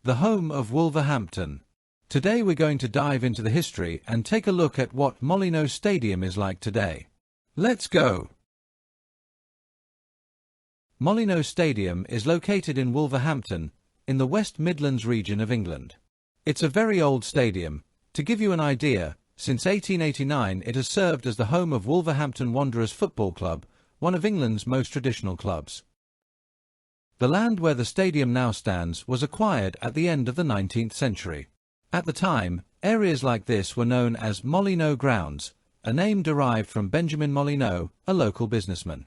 the home of Wolverhampton. Today we're going to dive into the history and take a look at what Molineux Stadium is like today. Let's go! Molineux Stadium is located in Wolverhampton, in the West Midlands region of England. It's a very old stadium. To give you an idea, since 1889 it has served as the home of Wolverhampton Wanderers Football Club, one of England's most traditional clubs. The land where the stadium now stands was acquired at the end of the 19th century. At the time, areas like this were known as Molineux Grounds, a name derived from Benjamin Molineux, a local businessman.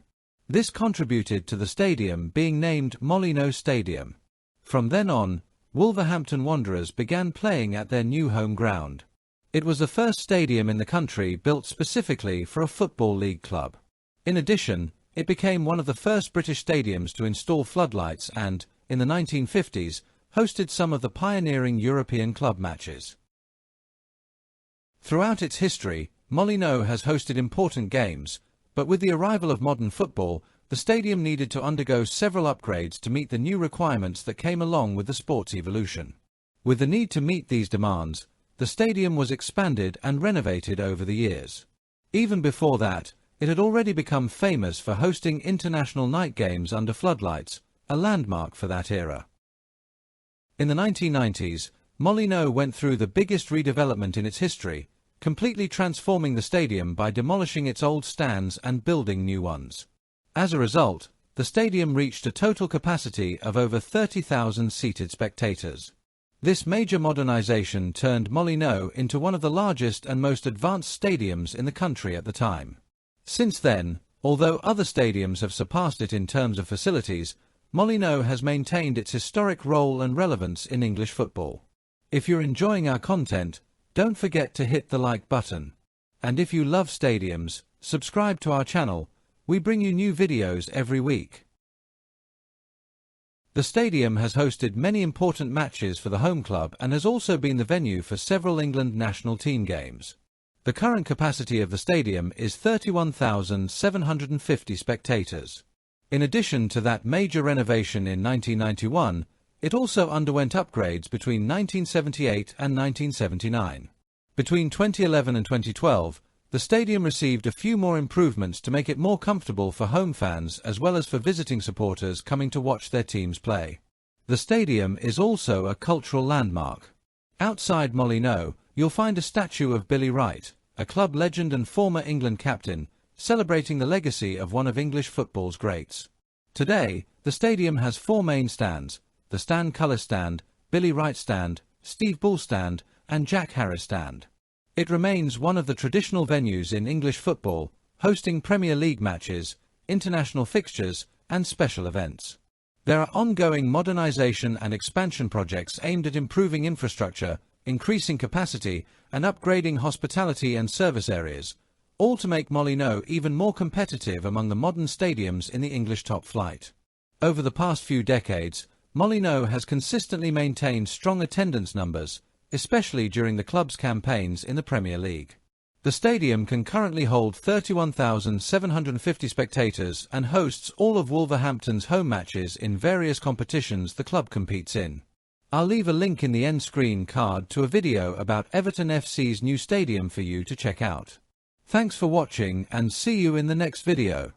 This contributed to the stadium being named Molineux Stadium. From then on, Wolverhampton Wanderers began playing at their new home ground. It was the first stadium in the country built specifically for a football league club. In addition, it became one of the first British stadiums to install floodlights and, in the 1950s, hosted some of the pioneering European club matches. Throughout its history, Molineux has hosted important games, but with the arrival of modern football, the stadium needed to undergo several upgrades to meet the new requirements that came along with the sport's evolution. With the need to meet these demands, the stadium was expanded and renovated over the years. Even before that, it had already become famous for hosting international night games under floodlights, a landmark for that era. In the 1990s, Molineux went through the biggest redevelopment in its history, completely transforming the stadium by demolishing its old stands and building new ones. As a result, the stadium reached a total capacity of over 30,000 seated spectators. This major modernization turned Molineux into one of the largest and most advanced stadiums in the country at the time. Since then, although other stadiums have surpassed it in terms of facilities, Molineux has maintained its historic role and relevance in English football. If you're enjoying our content, don't forget to hit the like button. And if you love stadiums, subscribe to our channel. We bring you new videos every week. The stadium has hosted many important matches for the home club and has also been the venue for several England national team games. The current capacity of the stadium is 31,750 spectators. In addition to that major renovation in 1991, it also underwent upgrades between 1978 and 1979. Between 2011 and 2012, the stadium received a few more improvements to make it more comfortable for home fans as well as for visiting supporters coming to watch their teams play. The stadium is also a cultural landmark. Outside Molineux, you'll find a statue of Billy Wright, a club legend and former England captain, celebrating the legacy of one of English football's greats. Today, the stadium has four main stands: the Stan Cullis Stand, Billy Wright Stand, Steve Bull Stand, and Jack Harris Stand. It remains one of the traditional venues in English football, hosting Premier League matches, international fixtures, and special events. There are ongoing modernization and expansion projects aimed at improving infrastructure, increasing capacity, and upgrading hospitality and service areas, all to make Molineux even more competitive among the modern stadiums in the English top flight. Over the past few decades, Molineux has consistently maintained strong attendance numbers, especially during the club's campaigns in the Premier League. The stadium can currently hold 31,750 spectators and hosts all of Wolverhampton's home matches in various competitions the club competes in. I'll leave a link in the end screen card to a video about Everton FC's new stadium for you to check out. Thanks for watching and see you in the next video.